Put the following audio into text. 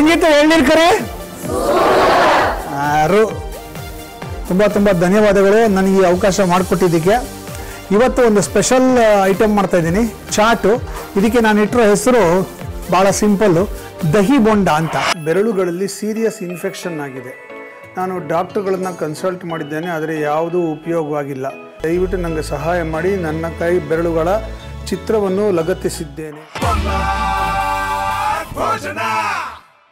ಹೆಂಗಿತ್ತು ಎಳ್ನೀರು ಕರಿ? ತುಂಬ ತುಂಬ ಧನ್ಯವಾದಗಳು ನನಗೆ ಈ ಅವಕಾಶ ಮಾಡಿಕೊಟ್ಟಿದ್ದಕ್ಕೆ. ಇವತ್ತು ಒಂದು ಸ್ಪೆಷಲ್ ಐಟಮ್ ಮಾಡ್ತಾ ಇದ್ದೀನಿ, ಚಾಟು. ಇದಕ್ಕೆ ನಾನು ಇಟ್ಟಿರೋ ಹೆಸರು ಭಾಳ ಸಿಂಪಲ್ಲು, ದಹಿ ಬೋಂಡ ಅಂತ. ಬೆರಳುಗಳಲ್ಲಿ ಸೀರಿಯಸ್ ಇನ್ಫೆಕ್ಷನ್ ಆಗಿದೆ. ನಾನು ಡಾಕ್ಟರ್ಗಳನ್ನ ಕನ್ಸಲ್ಟ್ ಮಾಡಿದ್ದೇನೆ, ಆದರೆ ಯಾವುದೂ ಉಪಯೋಗವಾಗಿಲ್ಲ. ದಯವಿಟ್ಟು ನನಗೆ ಸಹಾಯ ಮಾಡಿ. ನನ್ನ ಕೈ ಬೆರಳುಗಳ ಚಿತ್ರವನ್ನು ಲಗತ್ತಿಸಿದ್ದೇನೆ.